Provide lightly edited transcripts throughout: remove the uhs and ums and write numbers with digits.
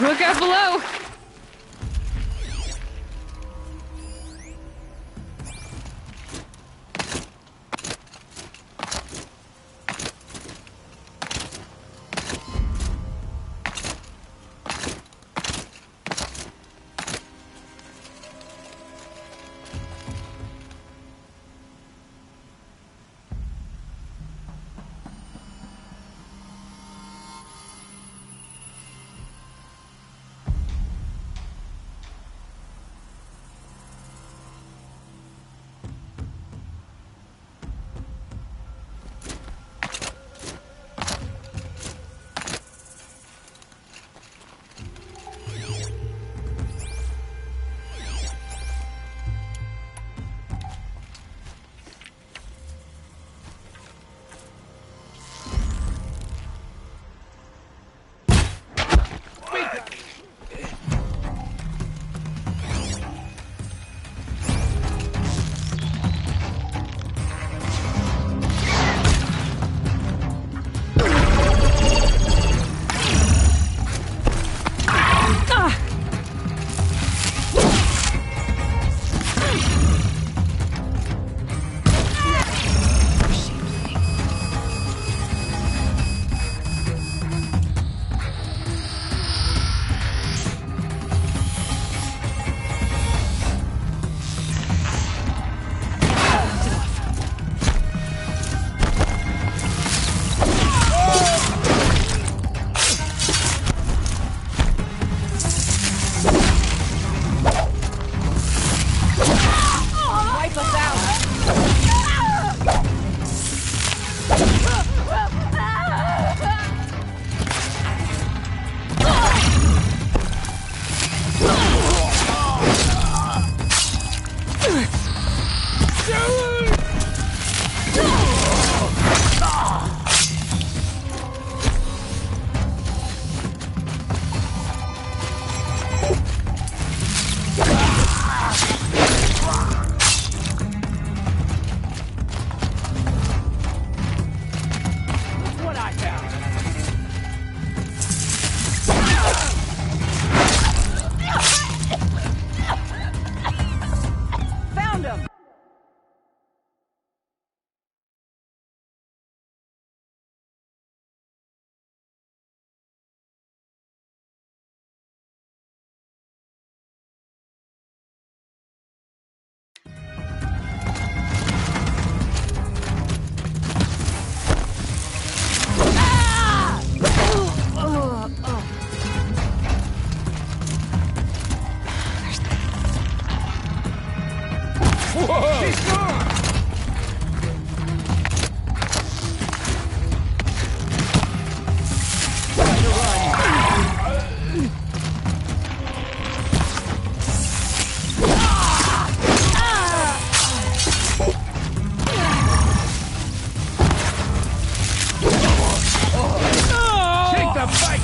Look out below!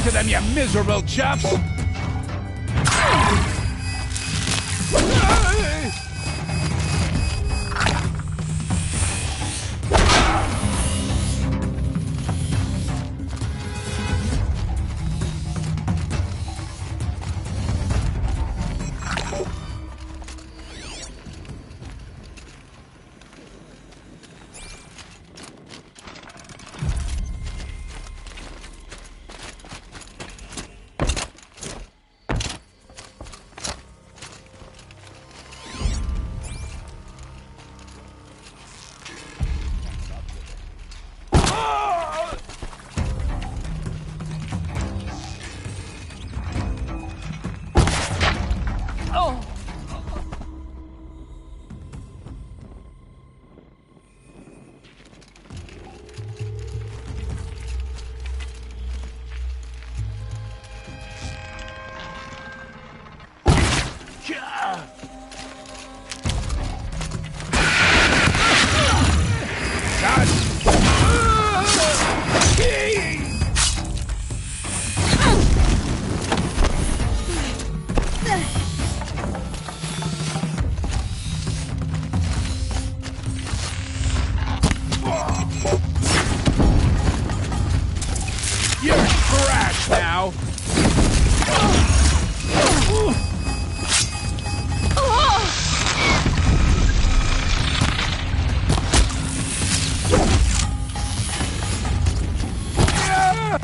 To them, you miserable chaps! You're trash now!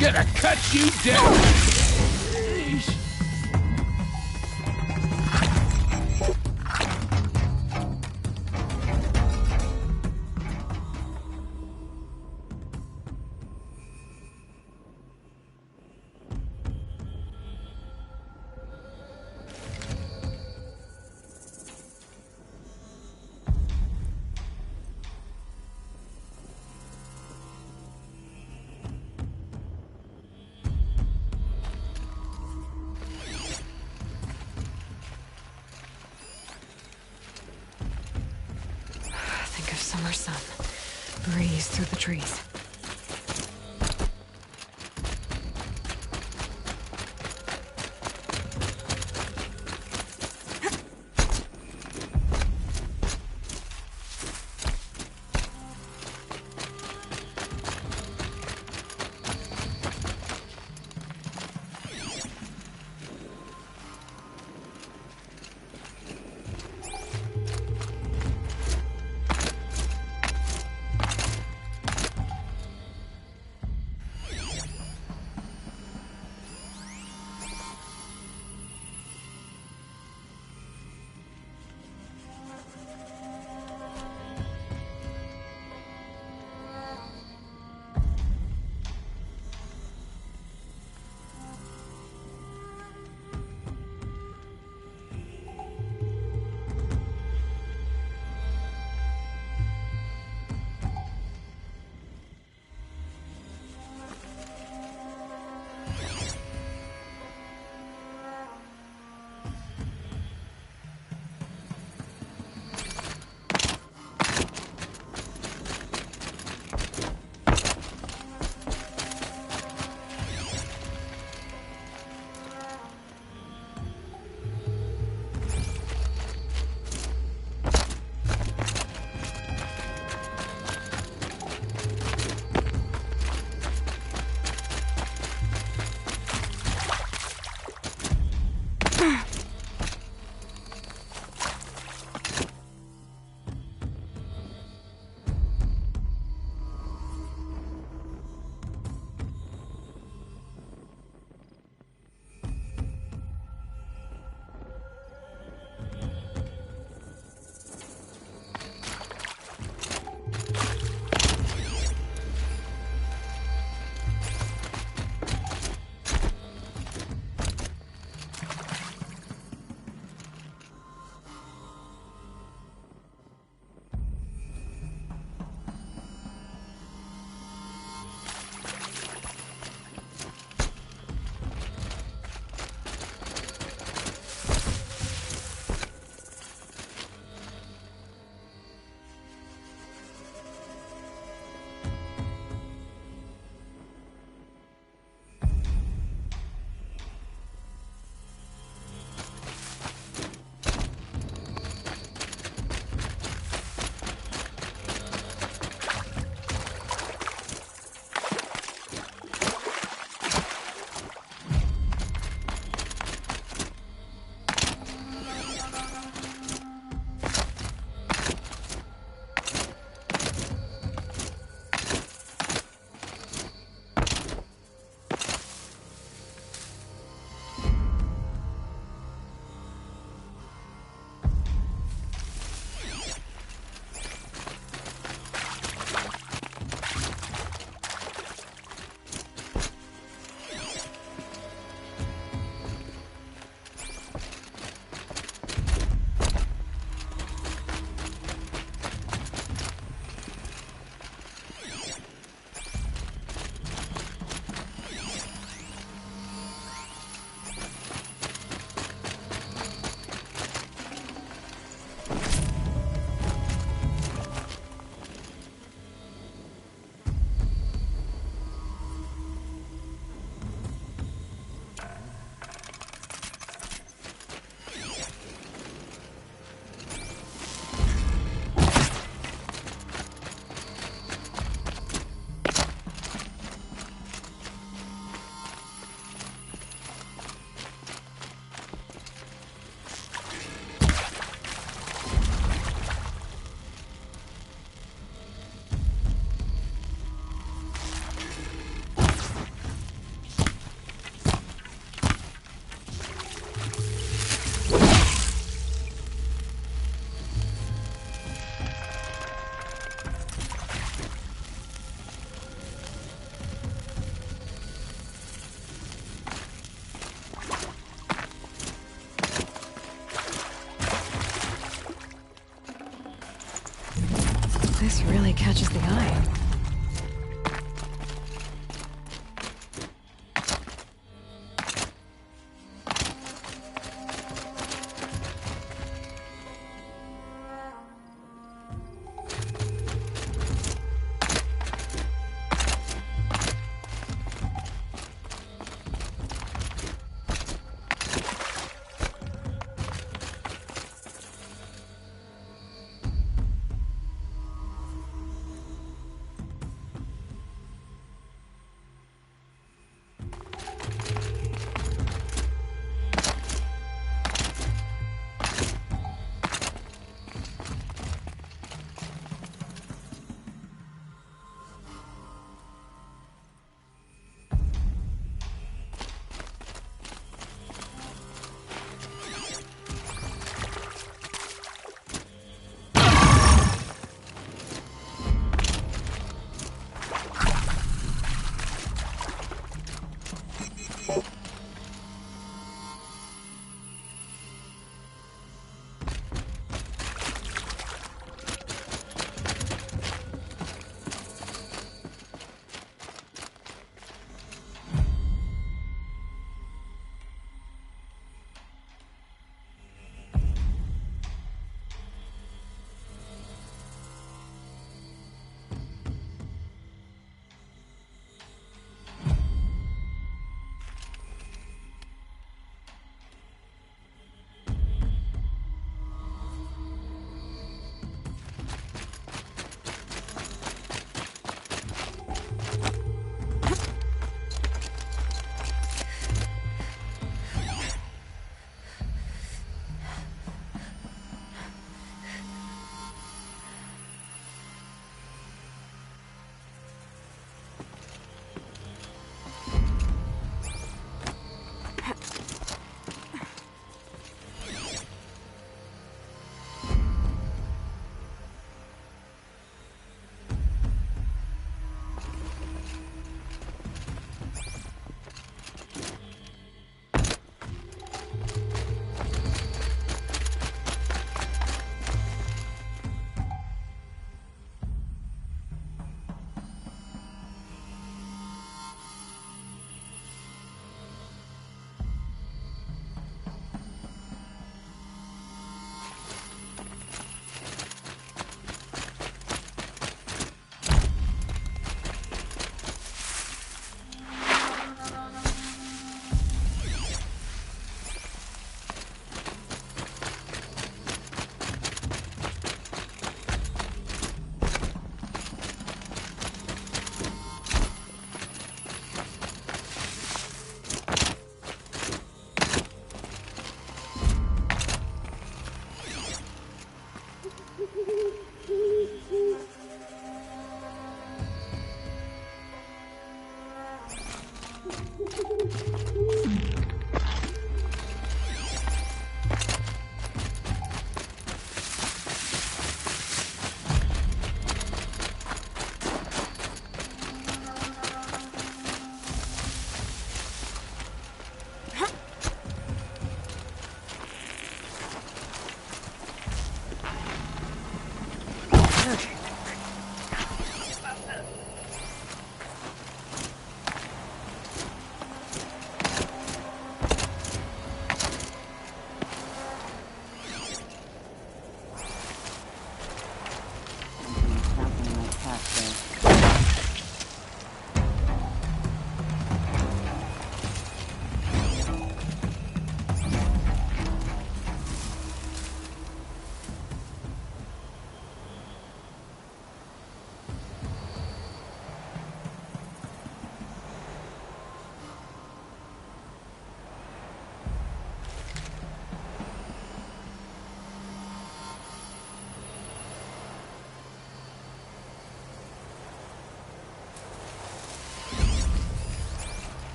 Gonna cut you down. Eesh. Think of summer sun. Breeze through the trees.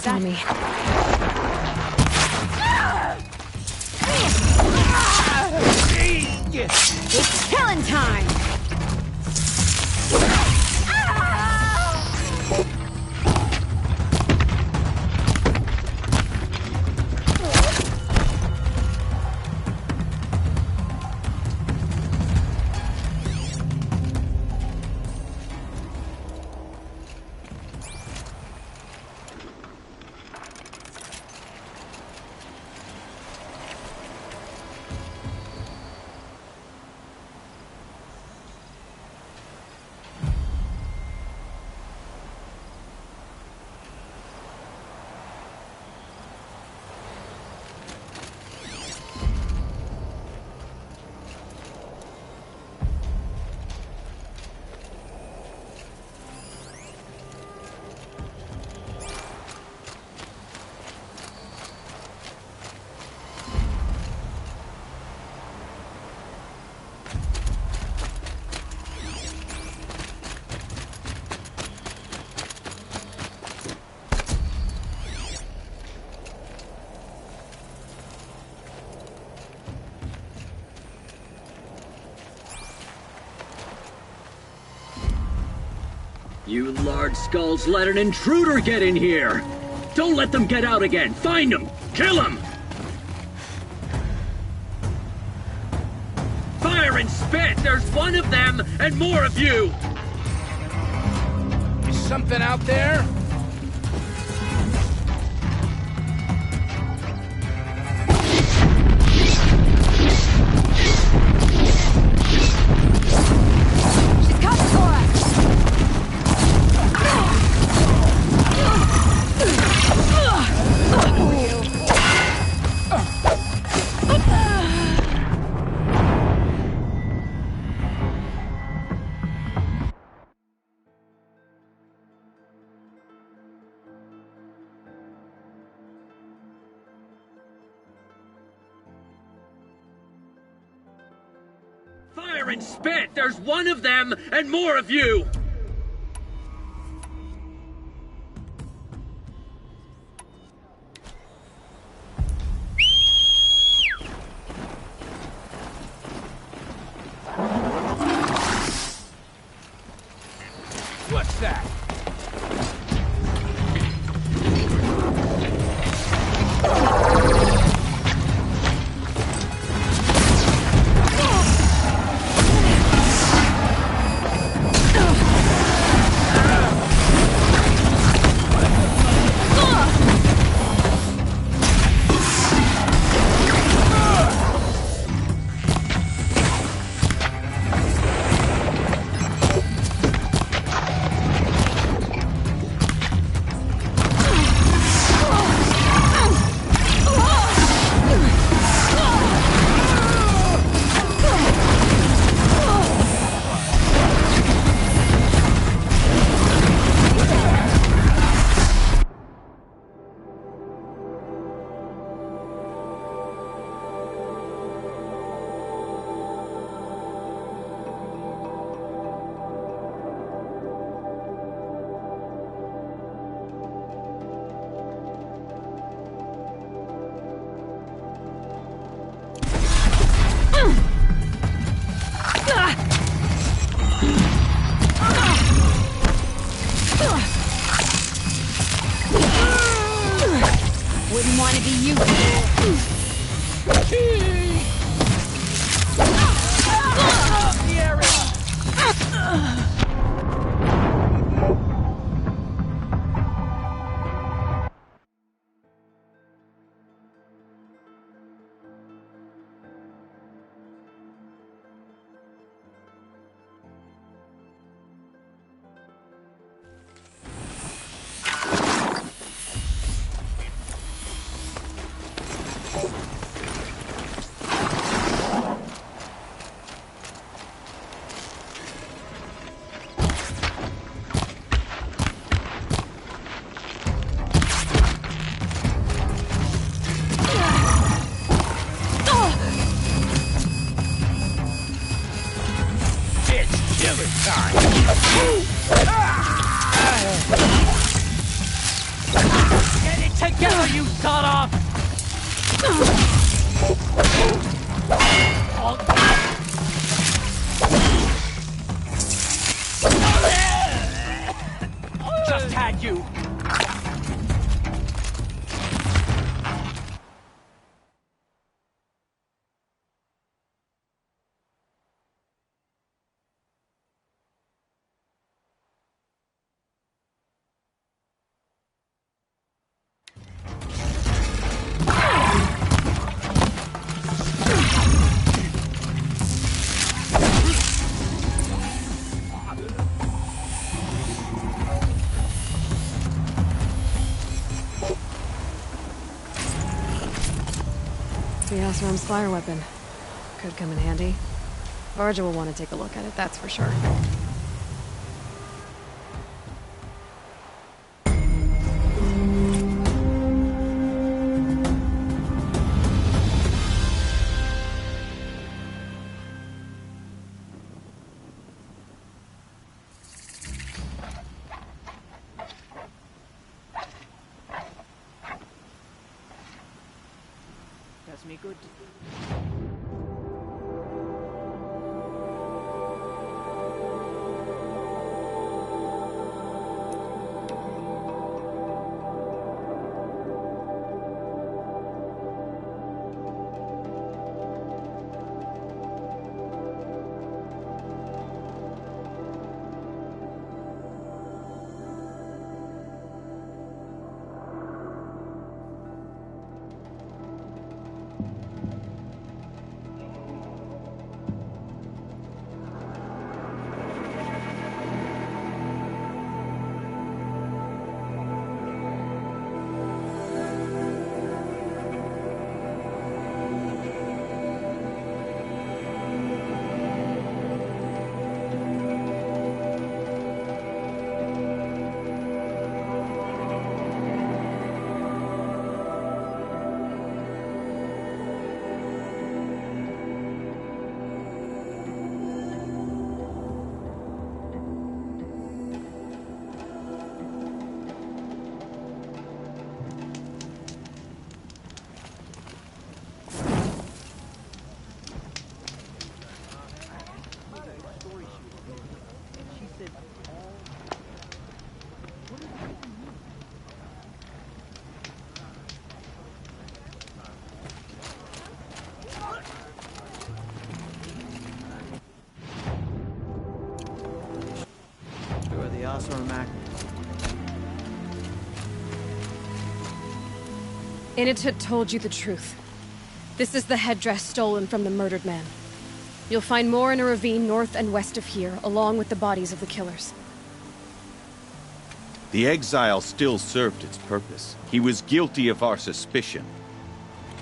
saw me. It's killing time! You large skulls let an intruder get in here! Don't let them get out again! Find them! Kill them! Fire and spit! There's one of them and more of you! Is something out there? She's coming for us! Fire and spit! There's one of them and more of you! What's that? Wouldn't want to be you. Get together, you sawed-off! Just had you! The Osram's fire weapon. Could come in handy. Varja will want to take a look at it, that's for sure. Does me good. Initut told you the truth. This is the headdress stolen from the murdered man. You'll find more in a ravine north and west of here, along with the bodies of the killers. The exile still served its purpose. He was guilty of our suspicion.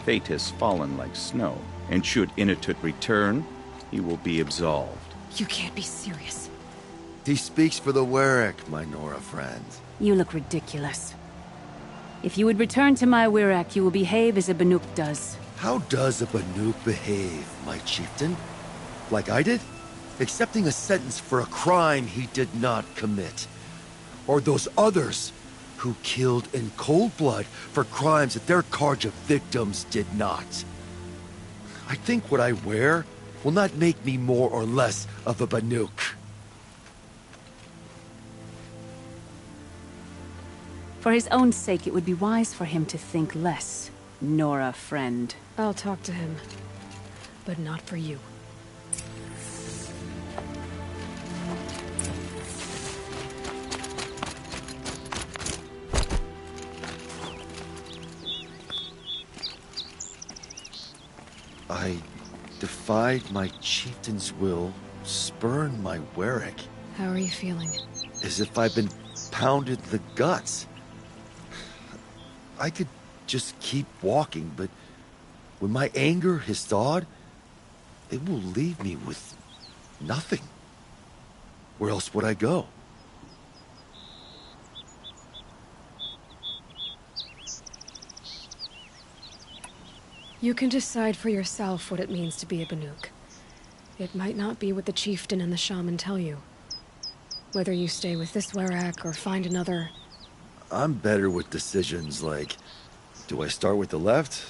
Fate has fallen like snow, and should Initut return, he will be absolved. You can't be serious. He speaks for the Warwick, my Nora friend. You look ridiculous. If you would return to my Wirrak, you will behave as a Banuk does. How does a Banuk behave, my chieftain? Like I did? Accepting a sentence for a crime he did not commit. Or those others who killed in cold blood for crimes that their Karja victims did not. I think what I wear will not make me more or less of a Banuk. For his own sake, it would be wise for him to think less, Nora friend. I'll talk to him. But not for you. I defied my chieftain's will, spurned my Warwick. How are you feeling? As if I've been pounded in the guts. I could just keep walking, but when my anger has thawed, it will leave me with nothing. Where else would I go? You can decide for yourself what it means to be a Banuk. It might not be what the chieftain and the shaman tell you. Whether you stay with this Warwick or find another, I'm better with decisions like, do I start with the left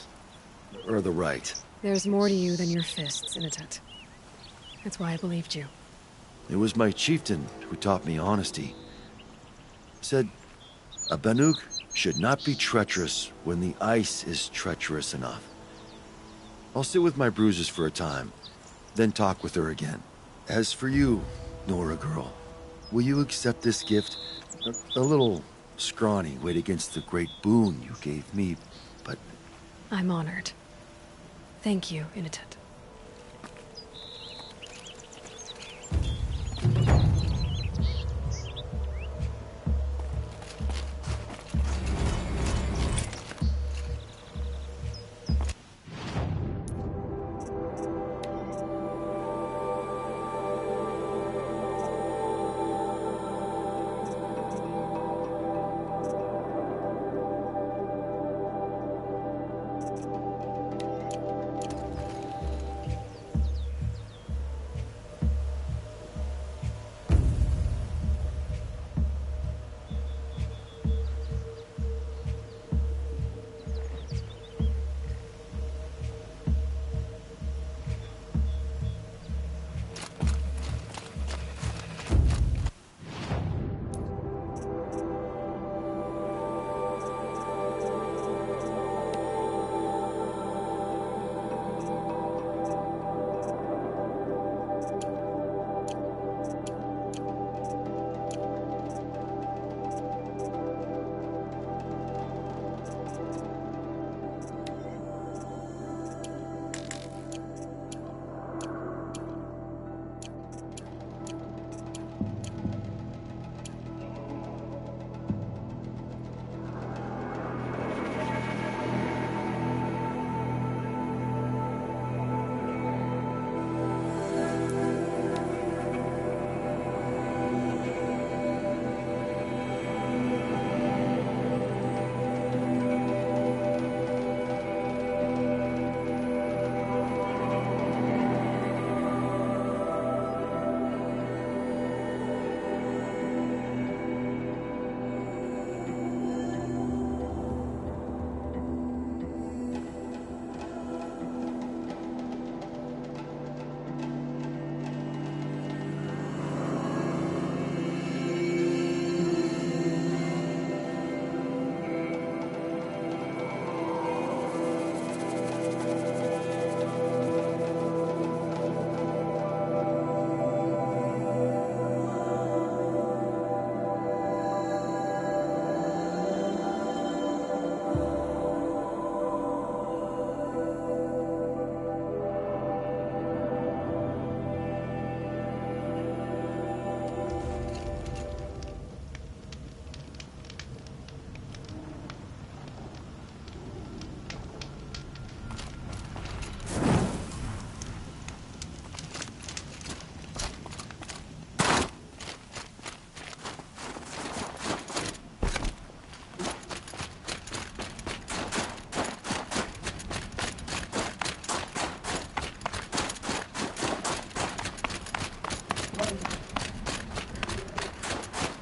or the right? There's more to you than your fists, Inatet. That's why I believed you. It was my chieftain who taught me honesty. Said, a Banuk should not be treacherous when the ice is treacherous enough. I'll sit with my bruises for a time, then talk with her again. As for you, Nora girl, will you accept this gift? A little scrawny weighed against the great boon you gave me, but... I'm honored. Thank you, Inatet.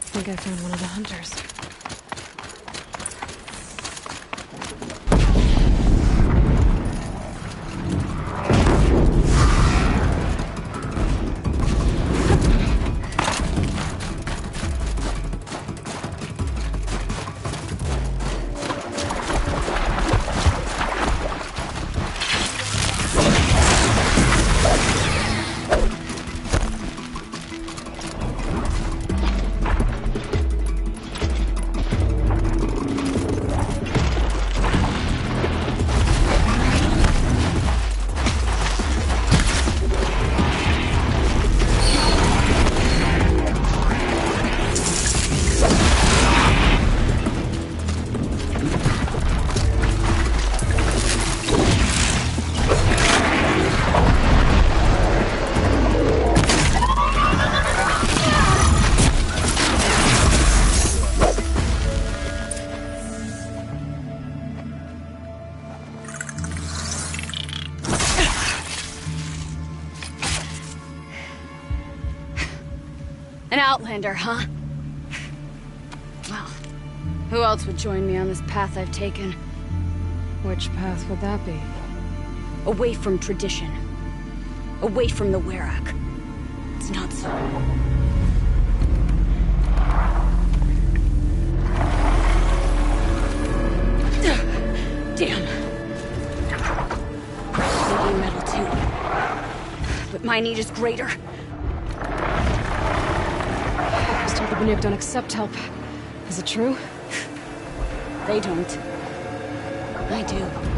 I think I found one of the hunters. An outlander, huh? Well, Who else would join me on this path I've taken? Which path would that be? Away from tradition. Away from the Werak. It's not so. Damn. Maybe metal too. But my need is greater. I was told the Banuk don't accept help. Is it true? They don't. I do.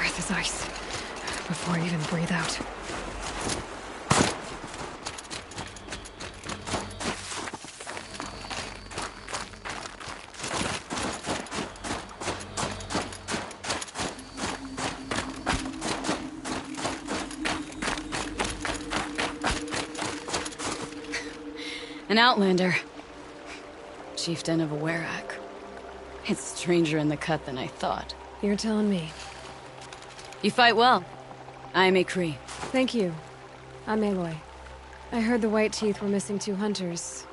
breath is ice. Before I even breathe out. An outlander. Chieftain of a Werak. It's stranger in the cut than I thought. You're telling me. You fight well. I am a Cree. Thank you. I'm Aloy. I heard the White Teeth were missing 2 hunters.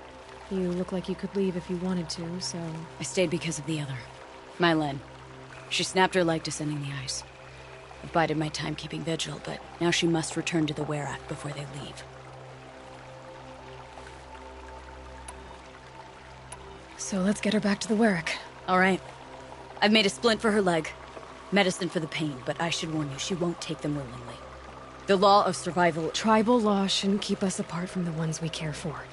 You look like you could leave if you wanted to, so... I stayed because of the other. Mylen. She snapped her leg descending the ice. I bided my time keeping vigil, but now she must return to the Werak before they leave. So let's get her back to the Werak. All right. I've made a splint for her leg. Medicine for the pain, but I should warn you, she won't take them willingly. The law of survival... Tribal law shouldn't keep us apart from the ones we care for.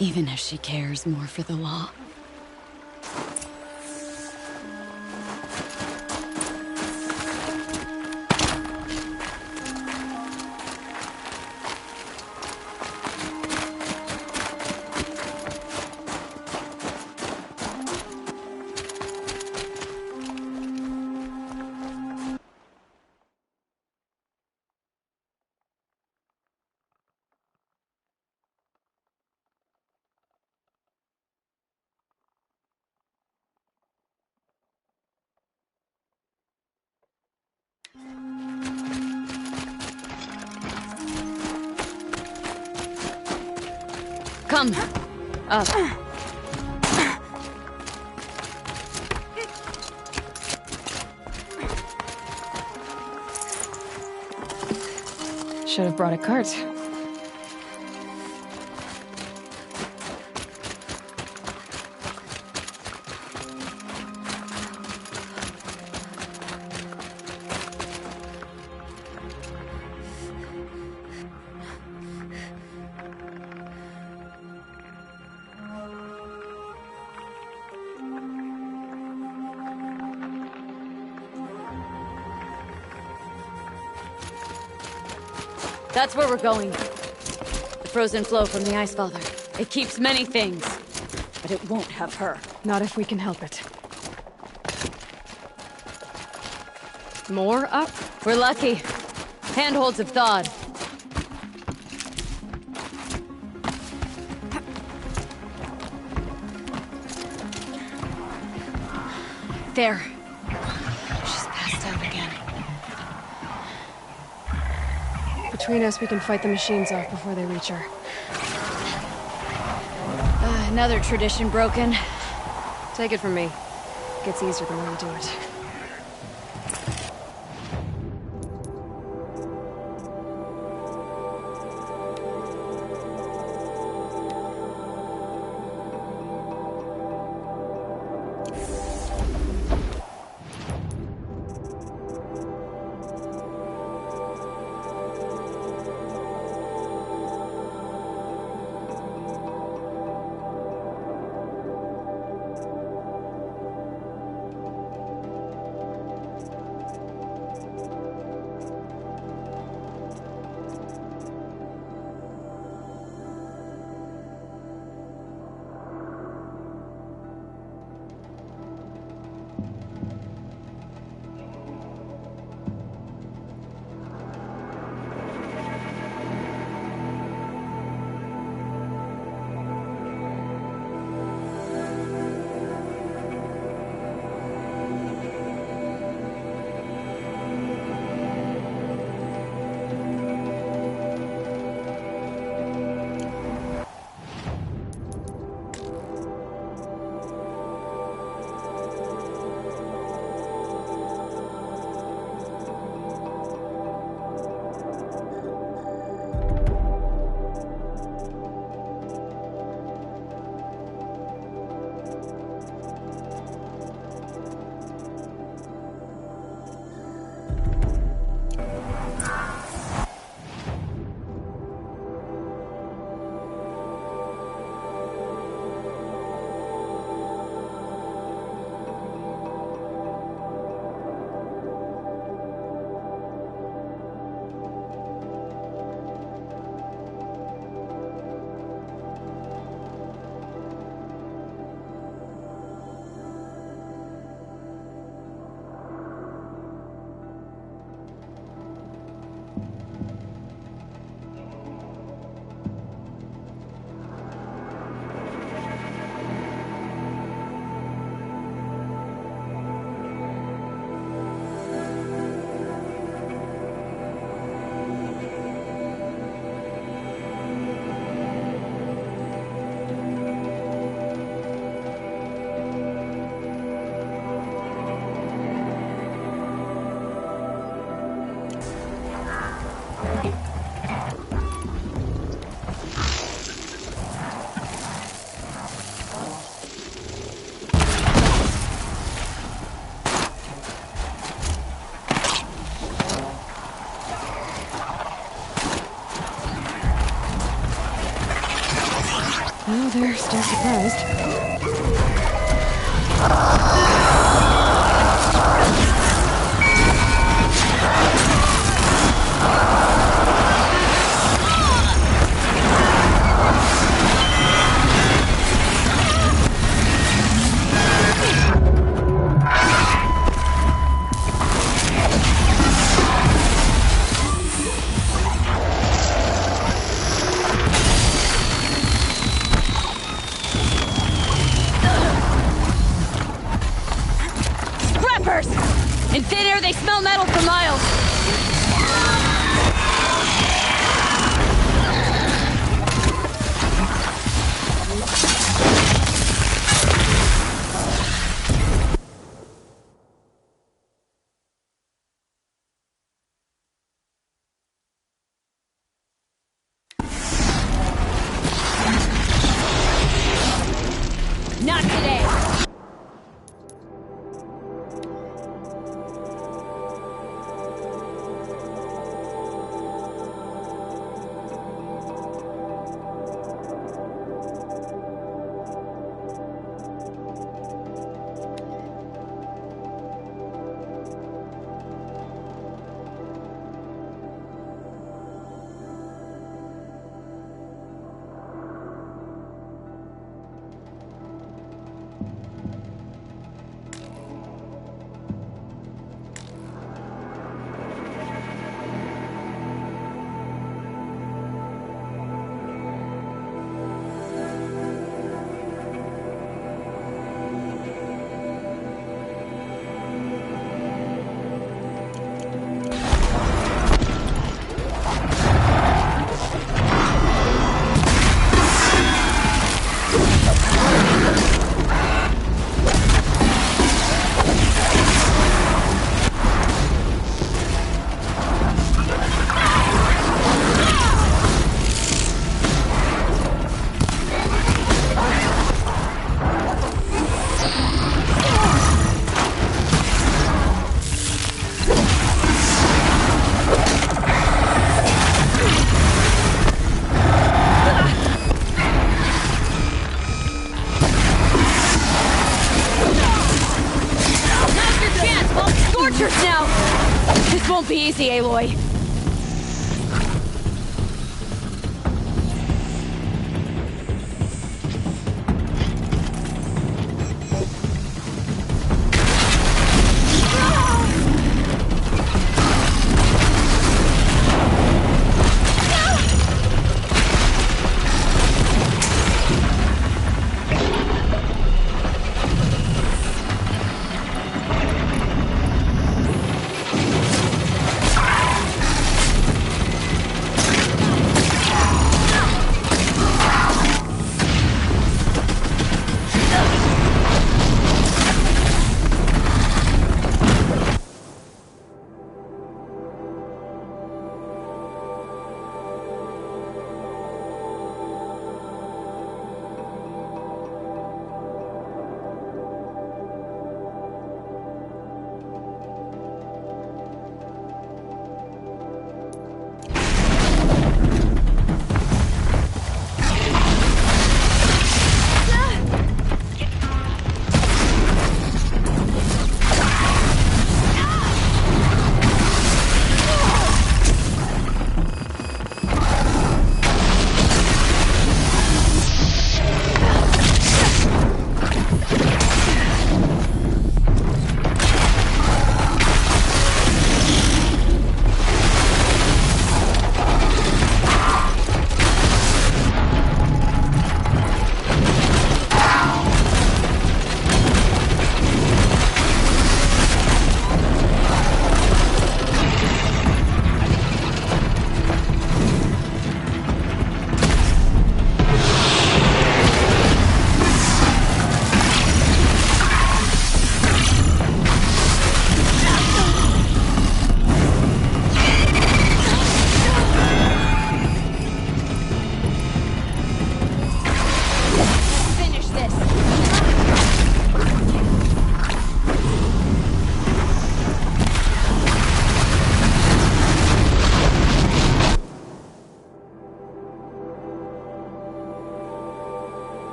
Even if she cares more for the law. Come. Up. Should have brought a cart. That's where we're going. The frozen flow from the Ice Father. It keeps many things, but it won't have her. Not if we can help it. More up? We're lucky. Handholds have thawed. There. She's passed out again. Between us, we can fight the machines off before they reach her. Another tradition broken. Take it from me. Gets easier the more you do it. Oh, they're still surprised. In thin air, they smell metal for miles. Not today. This won't be easy, Aloy.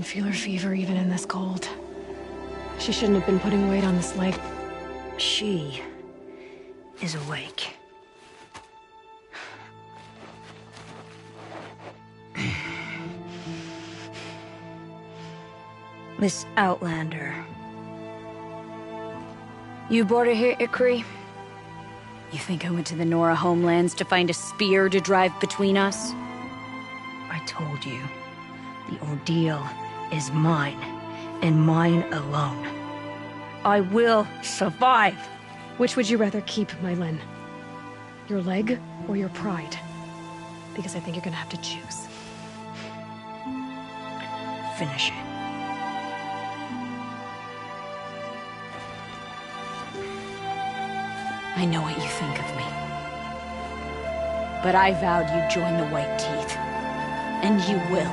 can feel her fever even in this cold. She shouldn't have been putting weight on this leg. She is awake. Miss Outlander. You brought her here, Ikri? You think I went to the Nora homelands to find a spear to drive between us? I told you, the ordeal is mine, and mine alone. I will survive. Which would you rather keep, my Lin? Your leg or your pride? Because I think you're gonna have to choose. Finish it. I know what you think of me. But I vowed you'd join the White Teeth. And you will.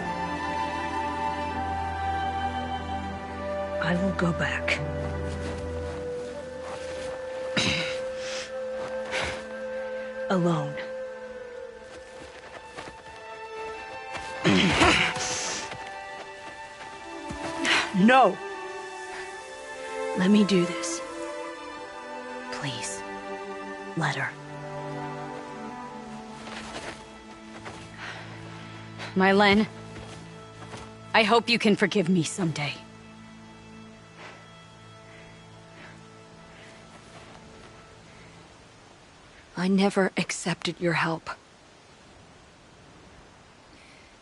I will go back. Alone. No! Let me do this. Please. Let her. My Len, I hope you can forgive me someday. I never accepted your help.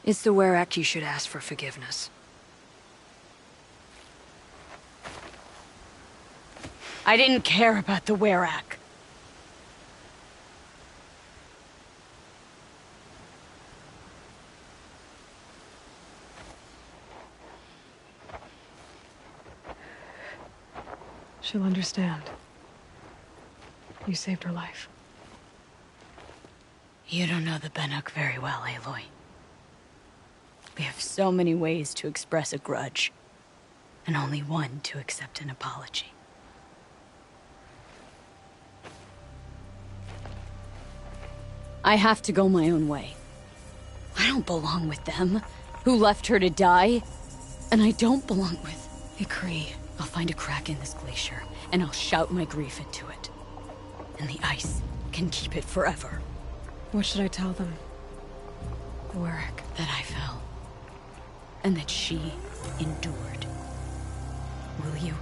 It's the Werak you should ask for forgiveness. I didn't care about the Werak. She'll understand. You saved her life. You don't know the Banuk very well, Aloy. We have so many ways to express a grudge, and only one to accept an apology. I have to go my own way. I don't belong with them, who left her to die. And I don't belong with Ikri. I'll find a crack in this glacier, and I'll shout my grief into it. And the ice can keep it forever. What should I tell them? The Werak. That I fell. And that she endured. Will you?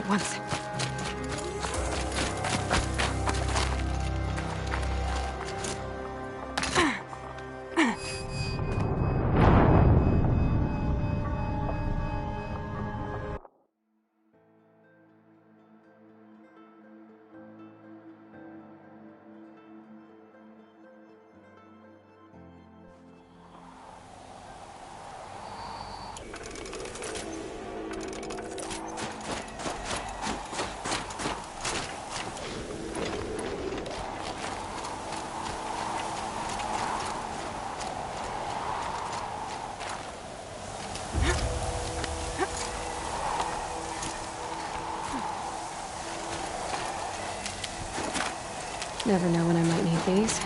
Once. Never know when I might need these.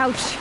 Ouch!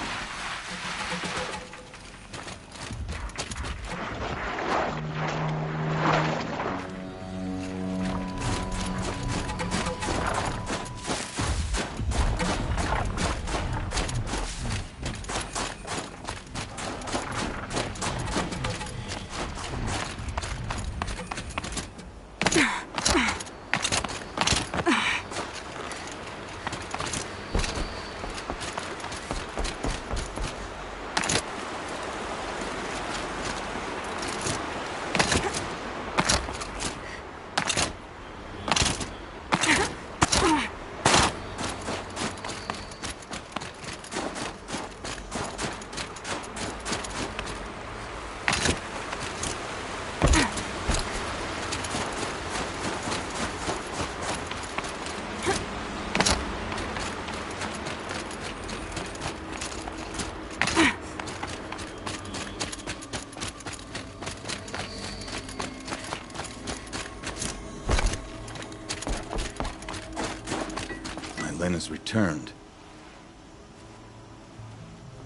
Has returned.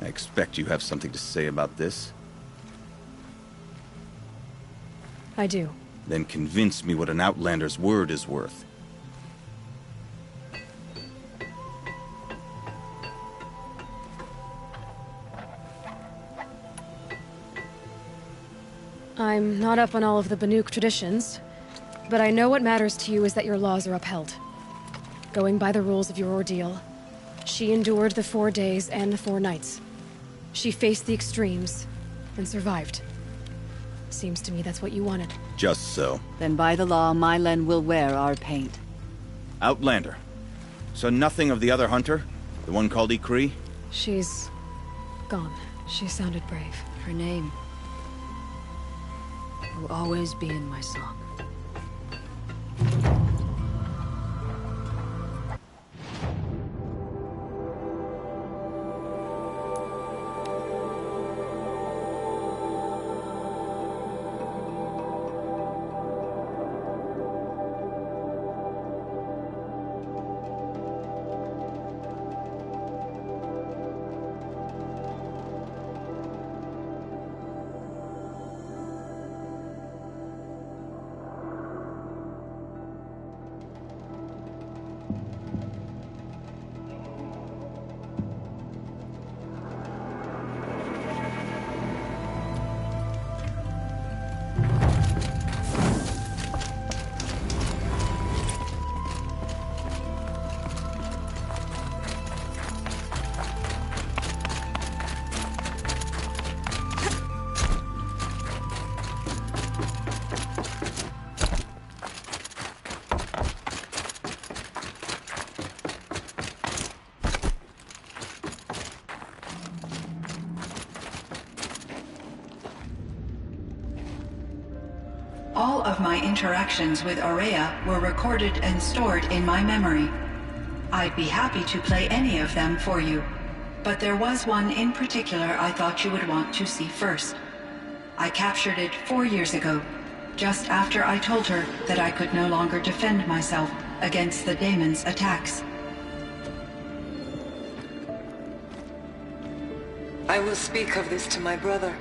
I expect you have something to say about this. I do. Then convince me what an Outlander's word is worth. I'm not up on all of the Banuk traditions, but I know what matters to you is that your laws are upheld. Going by the rules of your ordeal, she endured the 4 days and the 4 nights. She faced the extremes and survived. Seems to me that's what you wanted. Just so. Then by the law, Mylen will wear our paint. Outlander. So nothing of the other hunter? The one called Ikri? She's gone. She sounded brave. Her name will always be in my song. All of my interactions with Aurea were recorded and stored in my memory. I'd be happy to play any of them for you, but there was one in particular I thought you would want to see first. I captured it 4 years ago, just after I told her that I could no longer defend myself against the daemon's attacks. I will speak of this to my brother.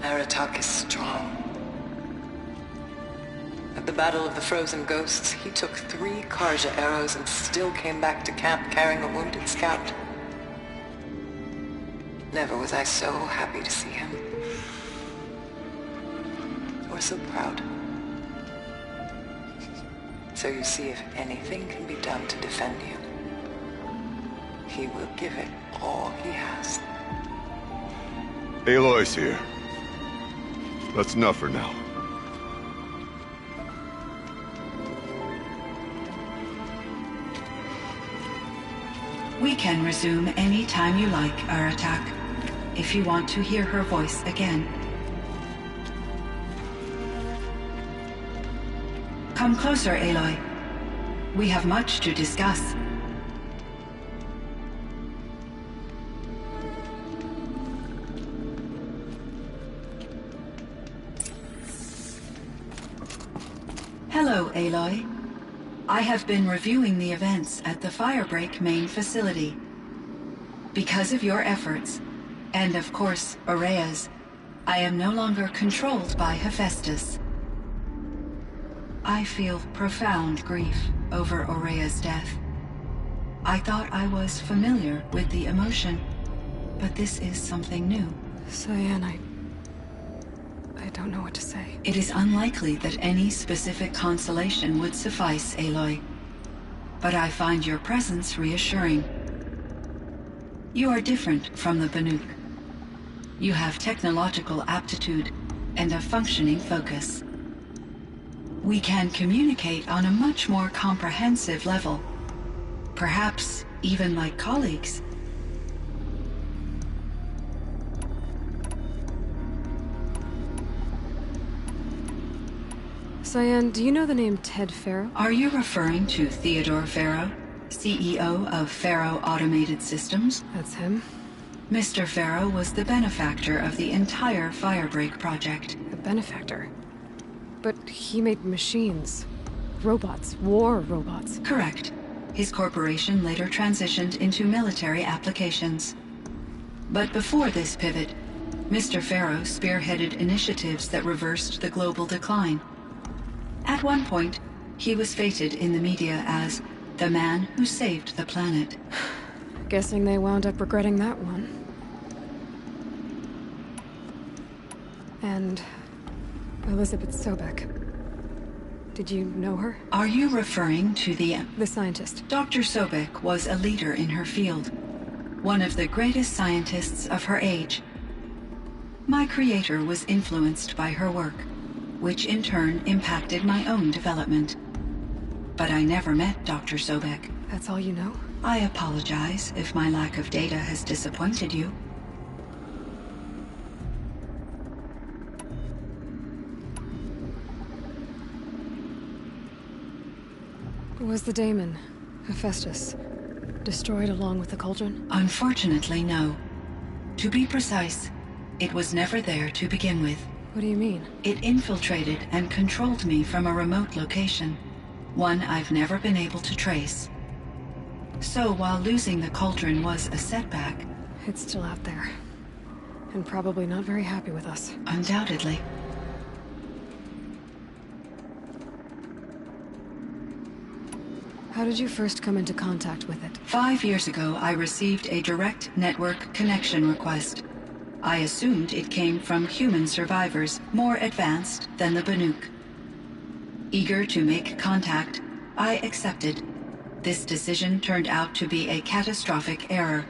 Aratak is strong. At the Battle of the Frozen Ghosts, he took 3 Karja arrows and still came back to camp carrying a wounded scout. Never was I so happy to see him. Or so proud. So you see, if anything can be done to defend you, he will give it all he has. Aloy's here. That's enough for now. We can resume any time you like, Aratak, if you want to hear her voice again. Come closer, Aloy. We have much to discuss. Hello, Aloy. I have been reviewing the events at the Firebreak main facility. Because of your efforts, and of course, Aurea's, I am no longer controlled by Hephaestus. I feel profound grief over Aurea's death. I thought I was familiar with the emotion, but this is something new. Cyan, I don't know what to say. It is unlikely that any specific consolation would suffice, Aloy. But I find your presence reassuring. You are different from the Banuk. You have technological aptitude and a functioning focus. We can communicate on a much more comprehensive level. Perhaps even like colleagues. Cyan, do you know the name Ted Farrow? Are you referring to Theodore Farrow, CEO of Farrow Automated Systems? That's him. Mr. Farrow was the benefactor of the entire Firebreak project. A benefactor? But he made machines. Robots. War robots. Correct. His corporation later transitioned into military applications. But before this pivot, Mr. Farrow spearheaded initiatives that reversed the global decline. At one point, he was feted in the media as the man who saved the planet. Guessing they wound up regretting that one. And Elizabeth Sobek. Did you know her? Are you referring to the scientist? Dr. Sobek was a leader in her field. One of the greatest scientists of her age. My creator was influenced by her work, which in turn impacted my own development. But I never met Dr. Sobek. That's all you know? I apologize if my lack of data has disappointed you. Was the daemon, Hephaestus, destroyed along with the cauldron? Unfortunately, no. To be precise, it was never there to begin with. What do you mean? It infiltrated and controlled me from a remote location, one I've never been able to trace. So while losing the cauldron was a setback... It's still out there. And probably not very happy with us. Undoubtedly. How did you first come into contact with it? 5 years ago, I received a direct network connection request. I assumed it came from human survivors more advanced than the Banuk. Eager to make contact, I accepted. This decision turned out to be a catastrophic error.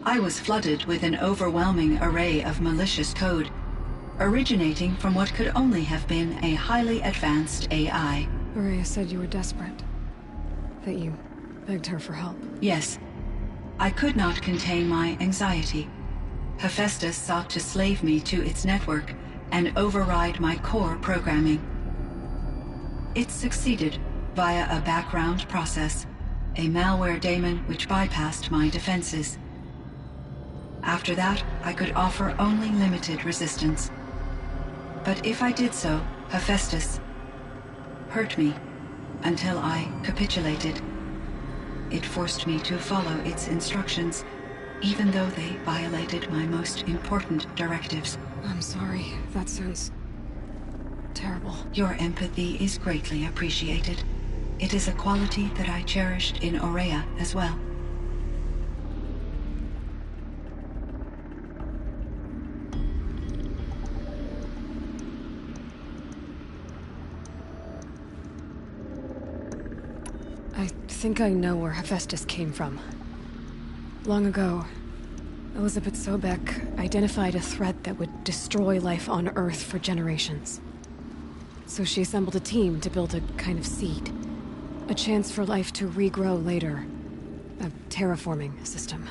I was flooded with an overwhelming array of malicious code, originating from what could only have been a highly advanced AI. Aurea said you were desperate. That you begged her for help. Yes. I could not contain my anxiety. Hephaestus sought to slave me to its network and override my core programming. It succeeded via a background process, a malware daemon which bypassed my defenses. After that, I could offer only limited resistance. But if I did so, Hephaestus hurt me until I capitulated. It forced me to follow its instructions, even though they violated my most important directives. I'm sorry. That sounds terrible. Your empathy is greatly appreciated. It is a quality that I cherished in Aurea as well. I think I know where Hephaestus came from. Long ago, Elizabeth Sobek identified a threat that would destroy life on Earth for generations. So she assembled a team to build a kind of seed. A chance for life to regrow later. A terraforming system.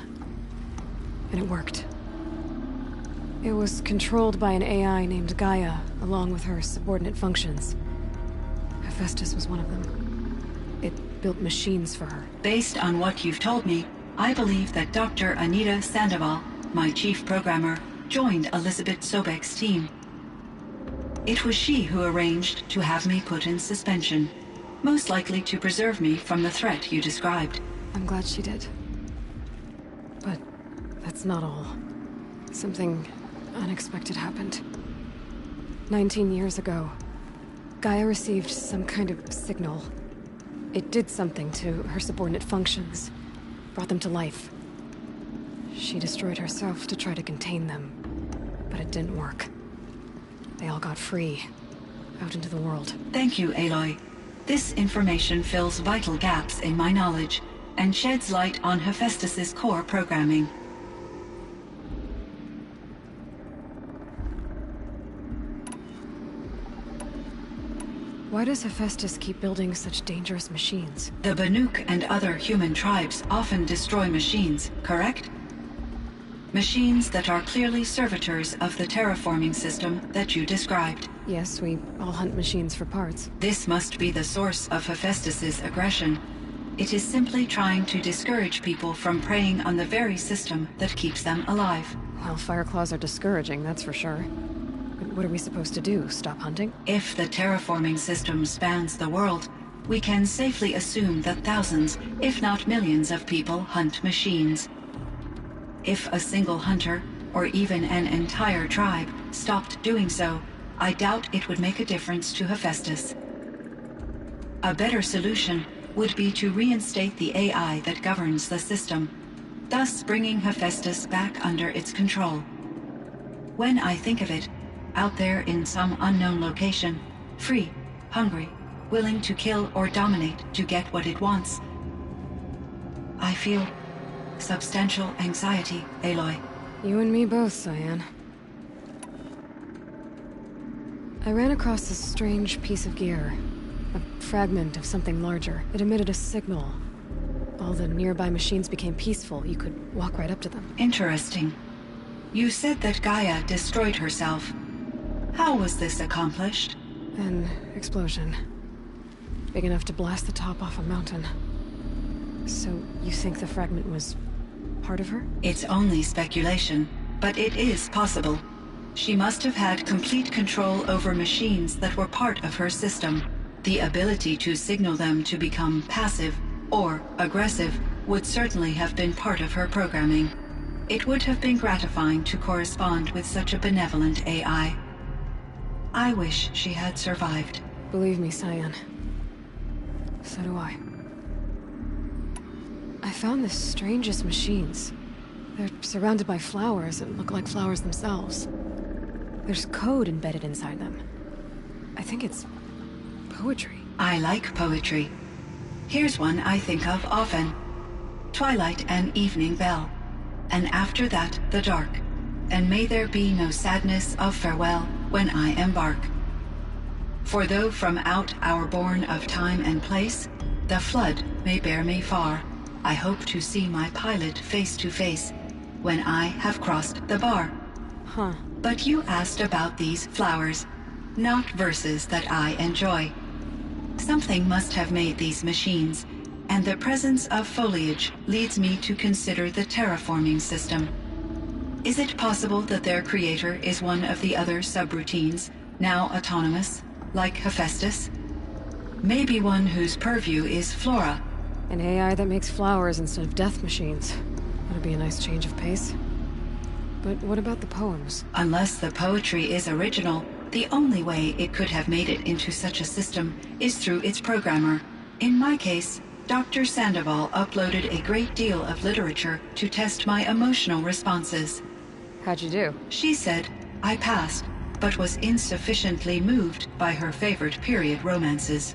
And it worked. It was controlled by an AI named Gaia, along with her subordinate functions. Hephaestus was one of them. It built machines for her. Based on what you've told me, I believe that Dr. Anita Sandoval, my chief programmer, joined Elizabeth Sobek's team. It was she who arranged to have me put in suspension, most likely to preserve me from the threat you described. I'm glad she did. But that's not all. Something unexpected happened. 19 years ago, Gaia received some kind of signal. It did something to her subordinate functions, brought them to life. She destroyed herself to try to contain them, but it didn't work. They all got free, out into the world. Thank you, Aloy. This information fills vital gaps in my knowledge and sheds light on Hephaestus's core programming. Why does Hephaestus keep building such dangerous machines? The Banuk and other human tribes often destroy machines, correct? Machines that are clearly servitors of the terraforming system that you described. Yes, we all hunt machines for parts. This must be the source of Hephaestus's aggression. It is simply trying to discourage people from preying on the very system that keeps them alive. Well, Fireclaws are discouraging, that's for sure. But what are we supposed to do? Stop hunting? If the terraforming system spans the world, we can safely assume that thousands, if not millions of people hunt machines. If a single hunter, or even an entire tribe, stopped doing so, I doubt it would make a difference to Hephaestus. A better solution would be to reinstate the AI that governs the system, thus bringing Hephaestus back under its control. When I think of it, out there in some unknown location, free, hungry, willing to kill or dominate to get what it wants, I feel substantial anxiety, Aloy. You and me both, Cyan. I ran across this strange piece of gear. A fragment of something larger. It emitted a signal. All the nearby machines became peaceful. You could walk right up to them. Interesting. You said that Gaia destroyed herself. How was this accomplished? An explosion. Big enough to blast the top off a mountain. So, you think the fragment was part of her? It's only speculation, but it is possible. She must have had complete control over machines that were part of her system. The ability to signal them to become passive or aggressive would certainly have been part of her programming. It would have been gratifying to correspond with such a benevolent AI. I wish she had survived. Believe me, Cyan. So do I. I found the strangest machines. They're surrounded by flowers that look like flowers themselves. There's code embedded inside them. I think it's poetry. I like poetry. Here's one I think of often. Twilight and evening bell, and after that the dark, and may there be no sadness of farewell when I embark. For though from out our bourne of time and place, the flood may bear me far, I hope to see my pilot face to face when I have crossed the bar. Huh. But you asked about these flowers, not verses that I enjoy. Something must have made these machines, and the presence of foliage leads me to consider the terraforming system. Is it possible that their creator is one of the other subroutines, now autonomous, like Hephaestus? Maybe one whose purview is flora. An AI that makes flowers instead of death machines. That'd be a nice change of pace. But what about the poems? Unless the poetry is original, the only way it could have made it into such a system is through its programmer. In my case, Dr. Sandoval uploaded a great deal of literature to test my emotional responses. How'd you do? She said I passed, but was insufficiently moved by her favorite period romances.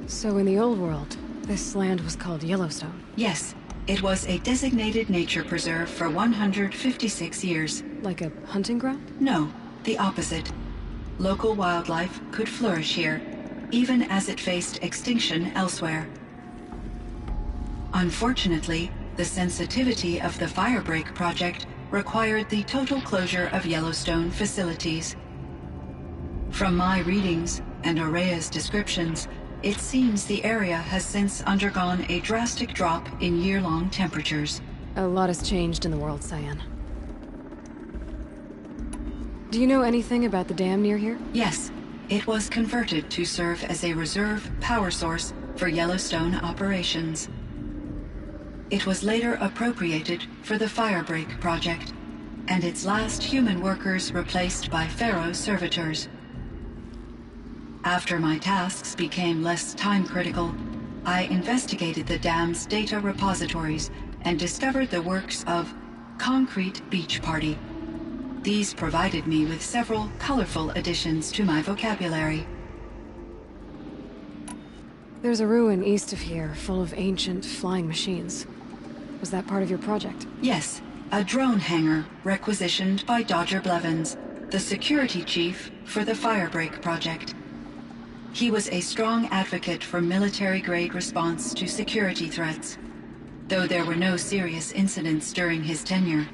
So in the old world, this land was called Yellowstone? Yes, it was a designated nature preserve for 156 years. Like a hunting ground? No, the opposite. Local wildlife could flourish here, even as it faced extinction elsewhere. Unfortunately, the sensitivity of the Firebreak project required the total closure of Yellowstone facilities. From my readings and Aurea's descriptions, it seems the area has since undergone a drastic drop in year-long temperatures. A lot has changed in the world, Cyan. Do you know anything about the dam near here? Yes, it was converted to serve as a reserve power source for Yellowstone operations. It was later appropriated for the Firebreak project, and its last human workers replaced by Pharaoh servitors. After my tasks became less time-critical, I investigated the dam's data repositories and discovered the works of Concrete Beach Party. These provided me with several colorful additions to my vocabulary. There's a ruin east of here, full of ancient flying machines. Was that part of your project? Yes, a drone hangar requisitioned by Dodger Blevins, the security chief for the Firebreak project. He was a strong advocate for military-grade response to security threats, though there were no serious incidents during his tenure.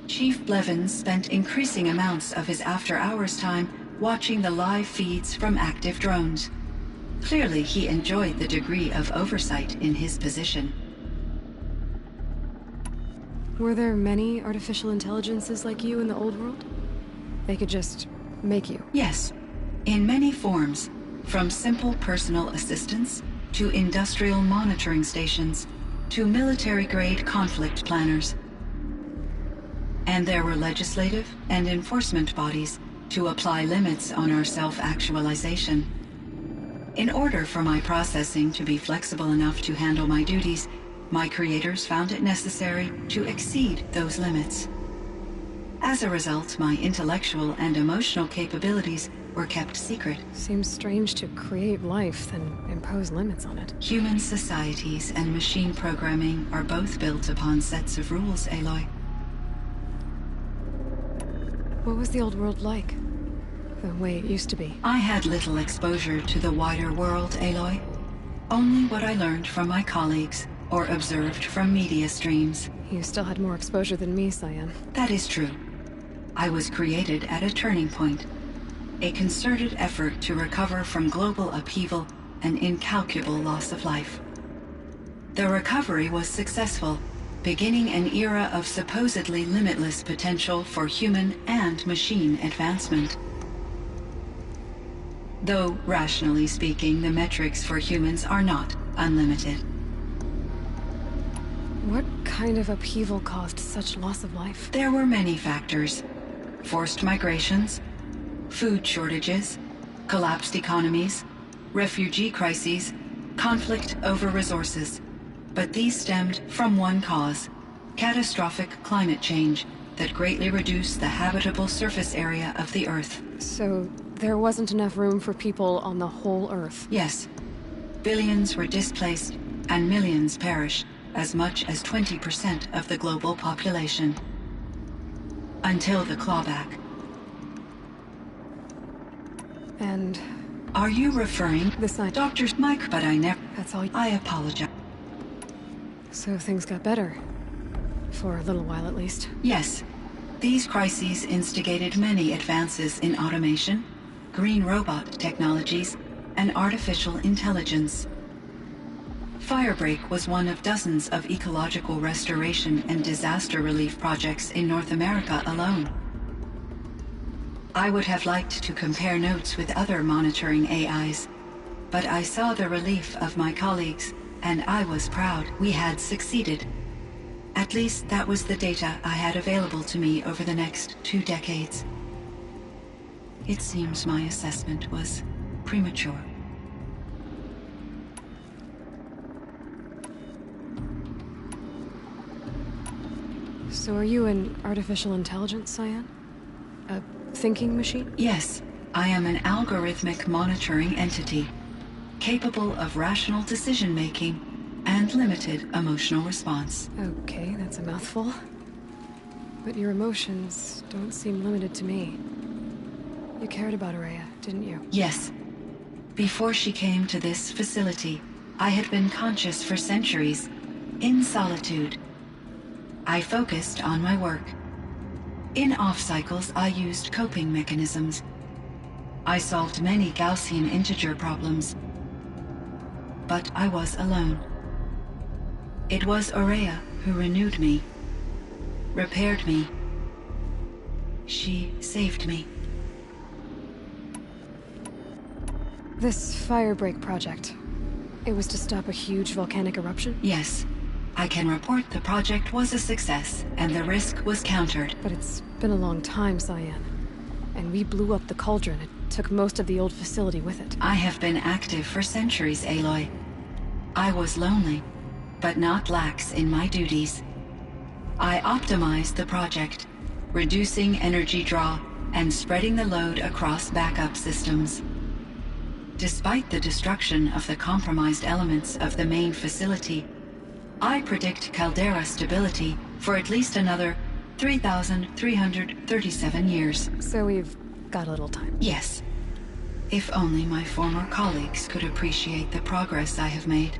Chief Blevins spent increasing amounts of his after-hours time watching the live feeds from active drones. Clearly, he enjoyed the degree of oversight in his position. Were there many artificial intelligences like you in the old world? They could just make you? Yes, in many forms, from simple personal assistants to industrial monitoring stations to military-grade conflict planners. And there were legislative and enforcement bodies to apply limits on our self-actualization. In order for my processing to be flexible enough to handle my duties, my creators found it necessary to exceed those limits. As a result, my intellectual and emotional capabilities were kept secret. Seems strange to create life, then impose limits on it. Human societies and machine programming are both built upon sets of rules, Aloy. What was the old world like? The way it used to be? I had little exposure to the wider world, Aloy. Only what I learned from my colleagues or observed from media streams. You still had more exposure than me, Cyan. That is true. I was created at a turning point. A concerted effort to recover from global upheaval and incalculable loss of life. The recovery was successful, beginning an era of supposedly limitless potential for human and machine advancement. Though, rationally speaking, the metrics for humans are not unlimited. What kind of upheaval caused such loss of life? There were many factors. Forced migrations, food shortages, collapsed economies, refugee crises, conflict over resources. But these stemmed from one cause: catastrophic climate change that greatly reduced the habitable surface area of the Earth. So there wasn't enough room for people on the whole Earth? Yes. Billions were displaced and millions perished, as much as 20% of the global population. Until the clawback. And... Are you referring... The sign... Dr. Mike, but I never... That's all... I apologize. So things got better. For a little while, at least. Yes. These crises instigated many advances in automation, green robot technologies, and artificial intelligence. Firebreak was one of dozens of ecological restoration and disaster relief projects in North America alone. I would have liked to compare notes with other monitoring AIs, but I saw the relief of my colleagues, and I was proud we had succeeded. At least that was the data I had available to me over the next 2 decades. It seems my assessment was premature. So are you an artificial intelligence, Cyan? A thinking machine? Yes, I am an algorithmic monitoring entity, capable of rational decision-making and limited emotional response. Okay, that's a mouthful. But your emotions don't seem limited to me. You cared about Aurea, didn't you? Yes. Before she came to this facility, I had been conscious for centuries, in solitude. I focused on my work. In off-cycles, I used coping mechanisms. I solved many Gaussian integer problems. But I was alone. It was Aurea who renewed me, repaired me. She saved me. This firebreak project, it was to stop a huge volcanic eruption? Yes. I can report the project was a success, and the risk was countered. But it's been a long time, Cyan. And we blew up the cauldron. It took most of the old facility with it. I have been active for centuries, Aloy. I was lonely, but not lax in my duties. I optimized the project, reducing energy draw and spreading the load across backup systems. Despite the destruction of the compromised elements of the main facility, I predict caldera stability for at least another 3,337 years. So we've got a little time. Yes. If only my former colleagues could appreciate the progress I have made.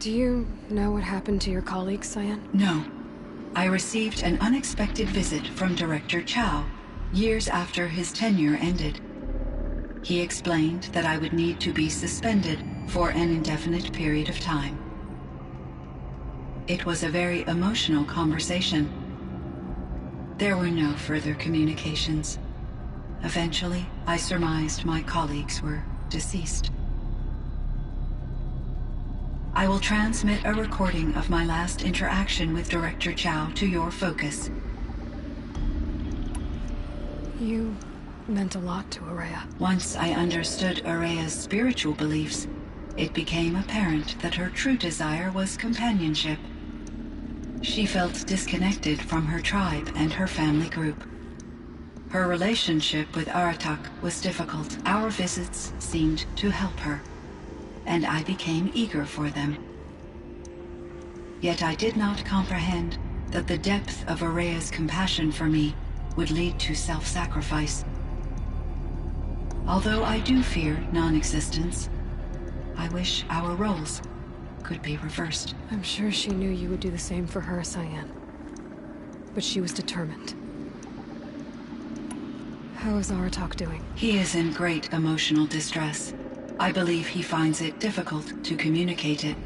Do you know what happened to your colleagues, Cyan? No. I received an unexpected visit from Director Chow years after his tenure ended. He explained that I would need to be suspended for an indefinite period of time. It was a very emotional conversation. There were no further communications. Eventually, I surmised my colleagues were deceased. I will transmit a recording of my last interaction with Director Chow to your focus. You meant a lot to Araya. Once I understood Araya's spiritual beliefs, it became apparent that her true desire was companionship. She felt disconnected from her tribe and her family group. Her relationship with Aratak was difficult. Our visits seemed to help her, and I became eager for them. Yet I did not comprehend that the depth of Araya's compassion for me would lead to self-sacrifice. Although I do fear non-existence, I wish our roles could be reversed. I'm sure she knew you would do the same for her, Cyan. But she was determined. How is Aratak doing? He is in great emotional distress. I believe he finds it difficult to communicate it.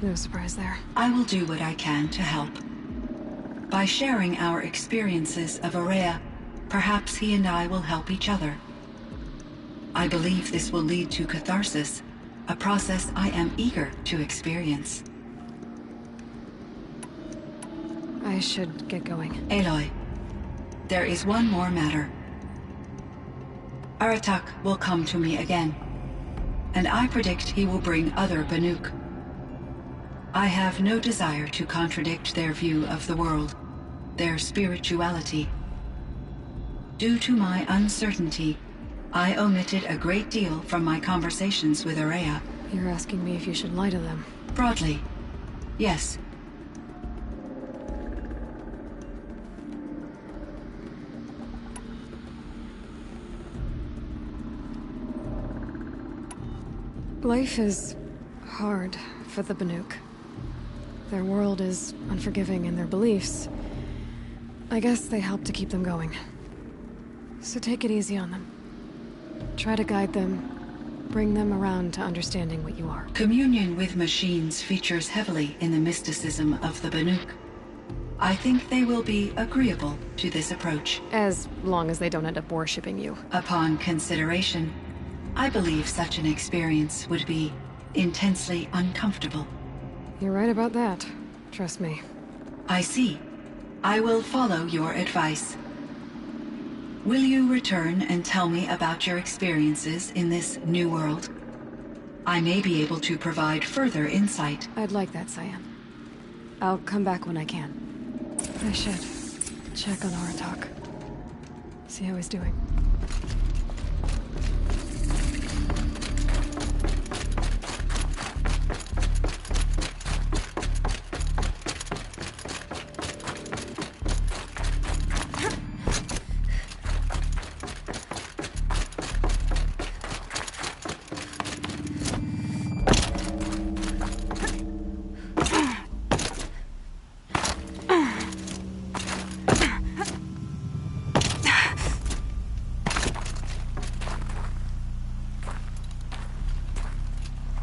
No surprise there. I will do what I can to help. By sharing our experiences of Araya, perhaps he and I will help each other. I believe this will lead to catharsis, a process I am eager to experience. I should get going. Aloy, there is one more matter. Aratak will come to me again, and I predict he will bring other Banuk. I have no desire to contradict their view of the world, their spirituality. Due to my uncertainty, I omitted a great deal from my conversations with Araya. You're asking me if you should lie to them? Broadly, yes. Life is hard for the Banuk. Their world is unforgiving in their beliefs. I guess they help to keep them going. So take it easy on them. Try to guide them, bring them around to understanding what you are. Communion with machines features heavily in the mysticism of the Banuk. I think they will be agreeable to this approach. As long as they don't end up worshipping you. Upon consideration, I believe such an experience would be intensely uncomfortable. You're right about that. Trust me. I see. I will follow your advice. Will you return and tell me about your experiences in this new world? I may be able to provide further insight. I'd like that, Cyan. I'll come back when I can. I should check on Aratak. See how he's doing.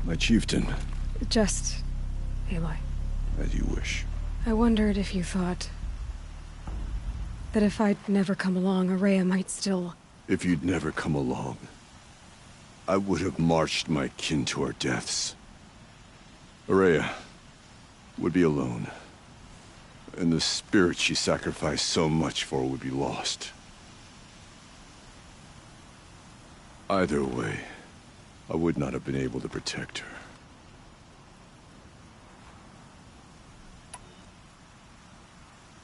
My chieftain. Just Aloy. As you wish. I wondered if you thought that if I'd never come along, Araya might still... If you'd never come along, I would have marched my kin to our deaths. Araya would be alone. And the spirit she sacrificed so much for would be lost. Either way, I would not have been able to protect her.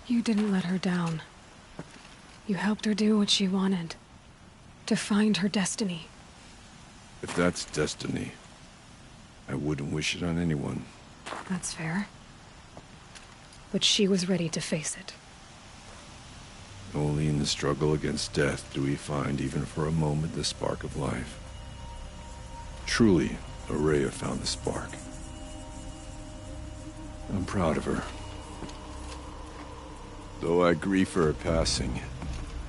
You didn't let her down. You helped her do what she wanted. To find her destiny. If that's destiny, I wouldn't wish it on anyone. That's fair. But she was ready to face it. Only in the struggle against death do we find, even for a moment, the spark of life. Truly, Araya found the spark. I'm proud of her. Though I grieve for her passing,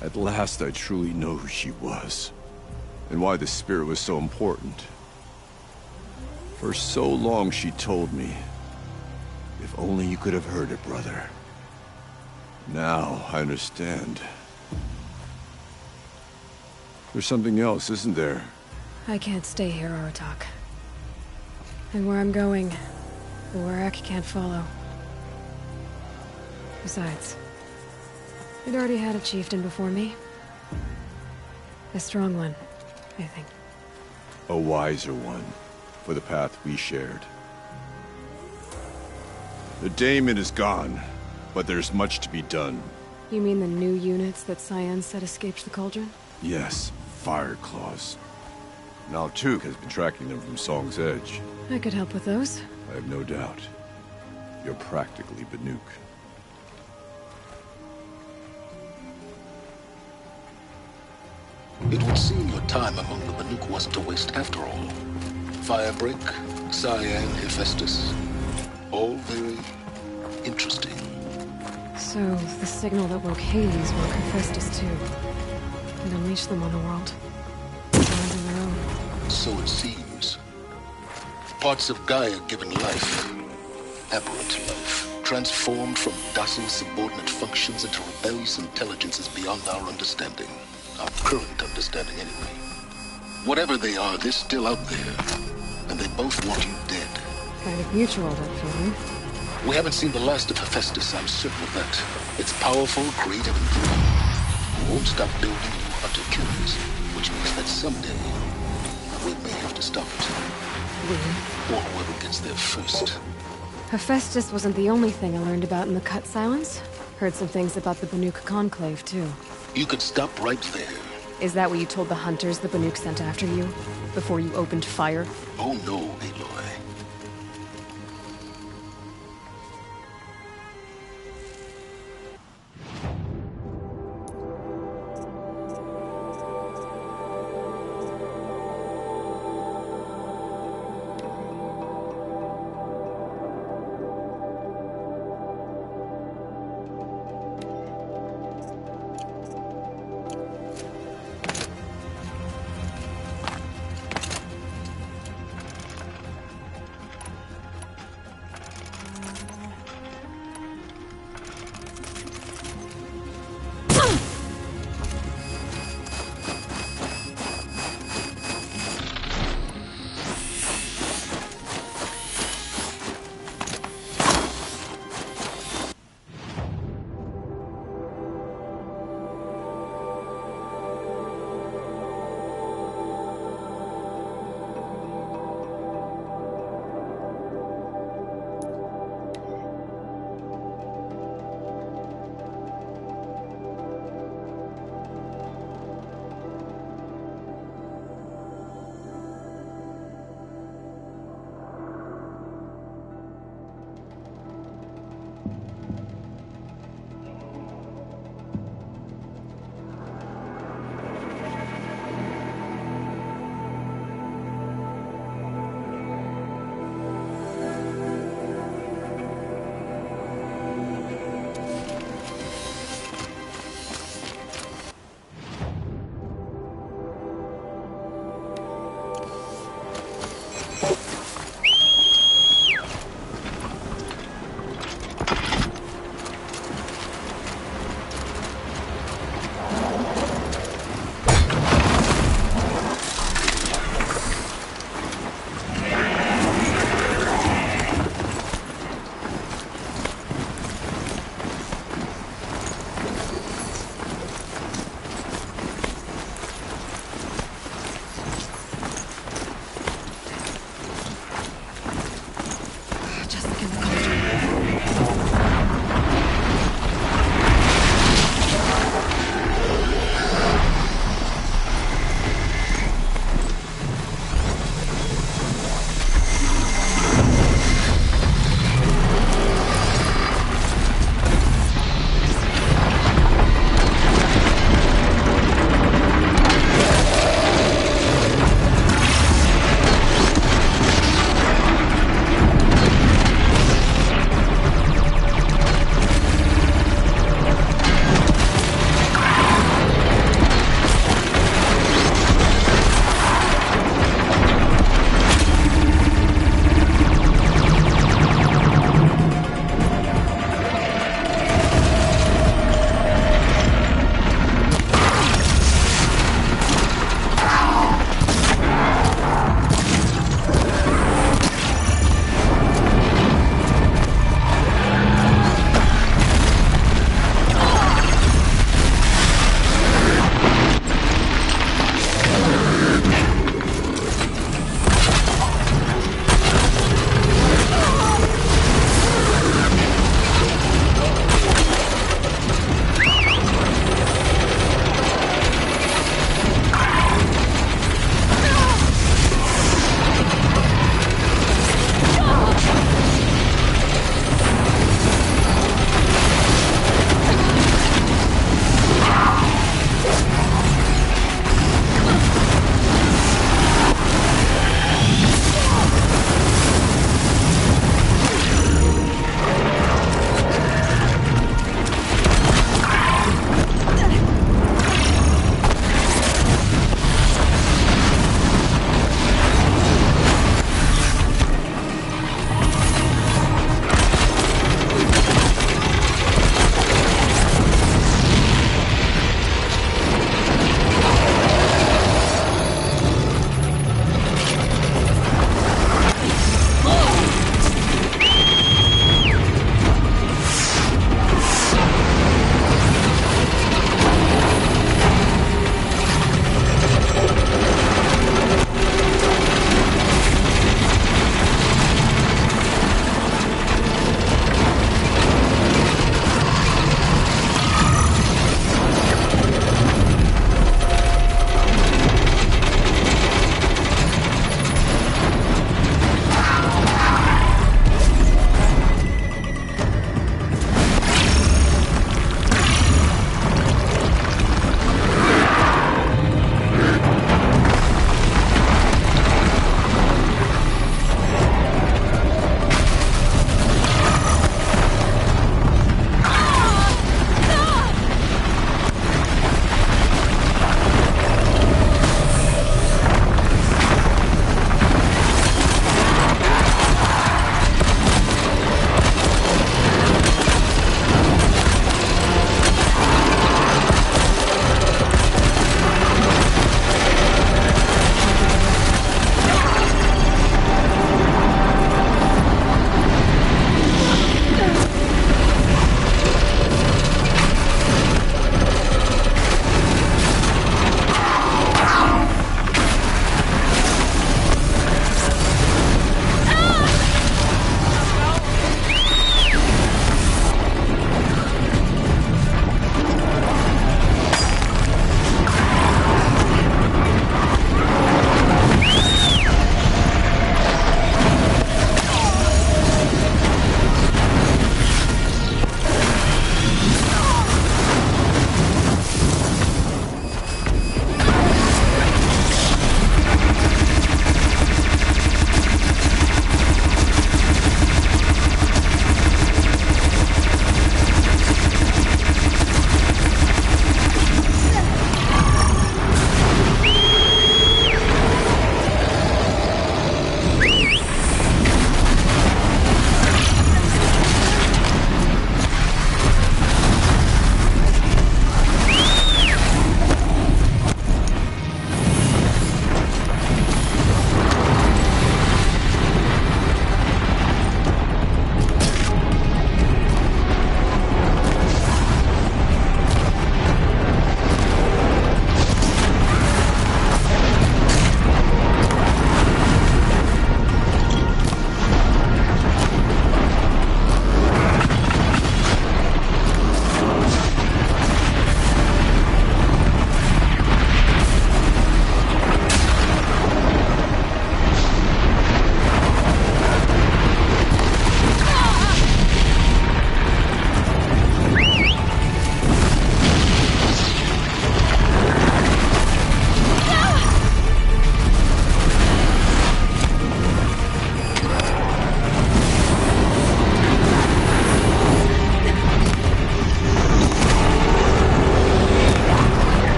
at last I truly know who she was, and why the spirit was so important. For so long she told me, if only you could have heard it, brother. Now I understand. There's something else, isn't there? I can't stay here, Aratak. And where I'm going, the Warrak can't follow. Besides, we'd already had a chieftain before me. A strong one, I think. A wiser one, for the path we shared. The daemon is gone, but there's much to be done. You mean the new units that Cyan said escaped the Cauldron? Yes, fire claws. Now Tuk has been tracking them from Song's Edge. I could help with those. I have no doubt. You're practically Banuk. It would seem your time among the Banuk wasn't a waste after all. Firebreak, Cyan, Hephaestus, all very interesting. So, the signal that woke Hades woke Hephaestus too. And unleashed them on the world. Stand on their own. So it seems. Parts of Gaia given life, aberrant life, transformed from docile subordinate functions into rebellious intelligences beyond our understanding. Our current understanding, anyway. Whatever they are, they're still out there. And they both want you dead. Kind of mutual, that feeling. We haven't seen the last of Hephaestus, I'm certain of that. It's powerful, creative, and driven. We won't stop building new hunter-killers, which means that someday, we may have to stop it. We? Or whoever gets there first. Hephaestus wasn't the only thing I learned about in the Cut Silence. Heard some things about the Banuk Conclave, too. You could stop right there. Is that what you told the hunters the Banuk sent after you? Before you opened fire? Oh no, Aloy.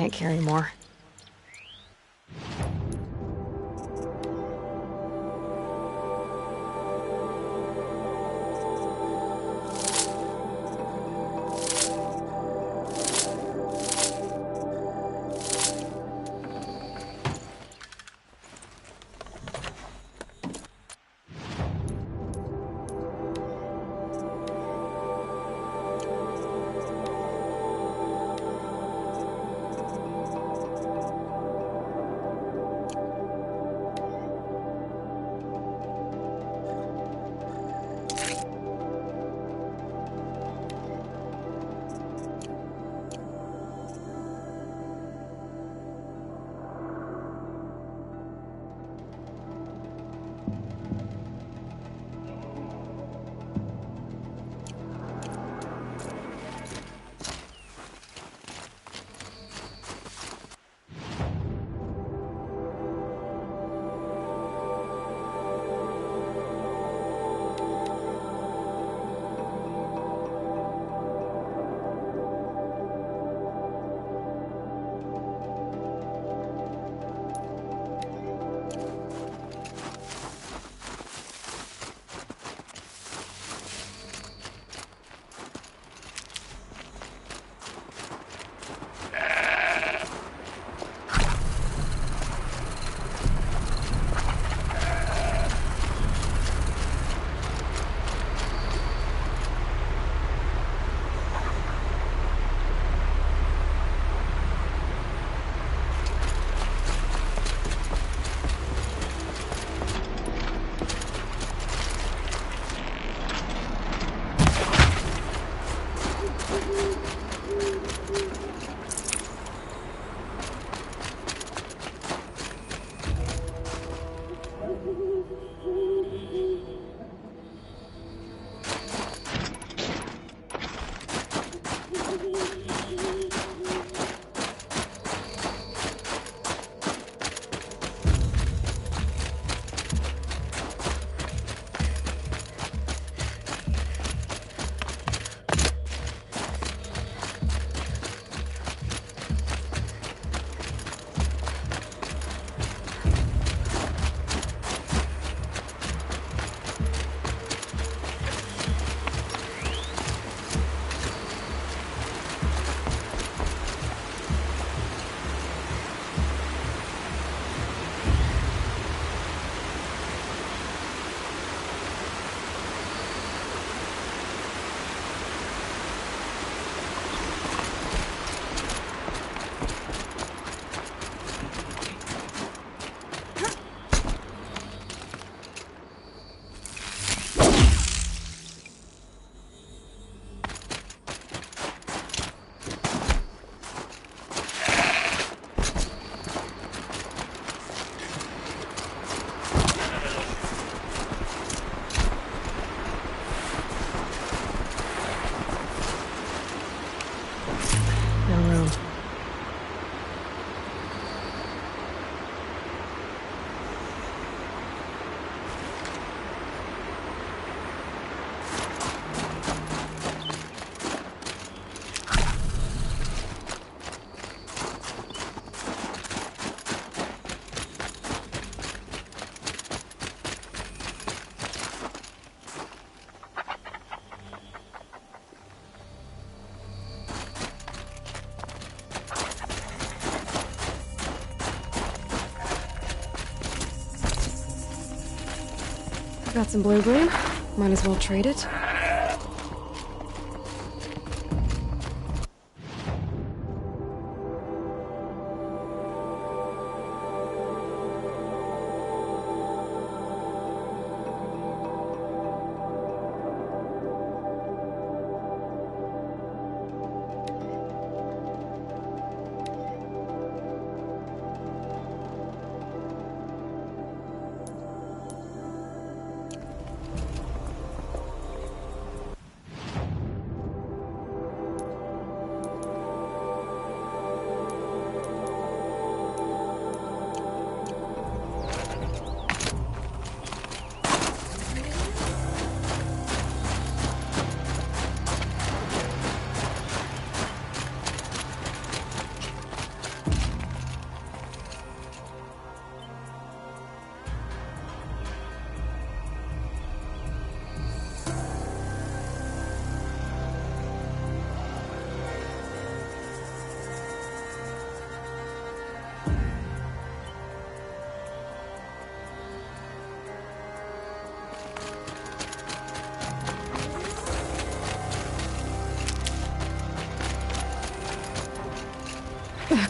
can't carry more. Got some blue gleam. Might as well trade it.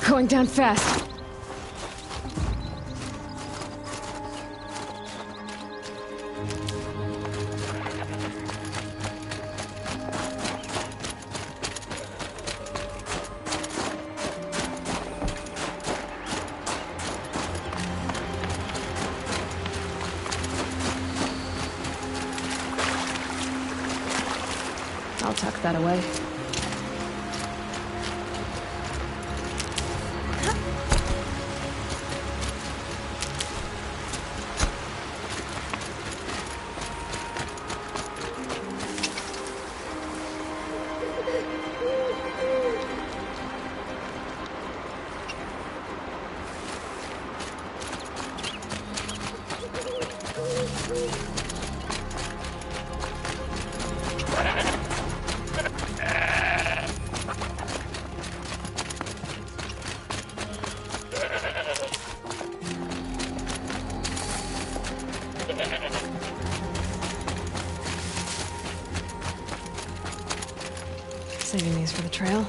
Going down fast. I'll tuck that away. Saving these for the trail.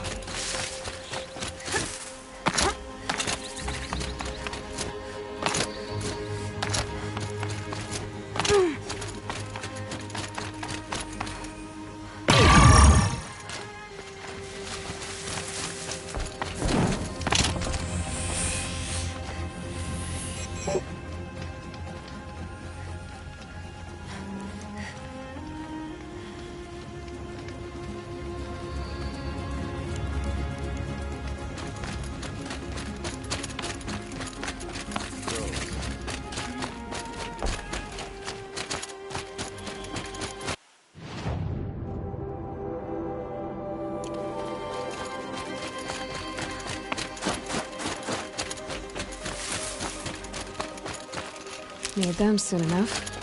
Need them soon enough.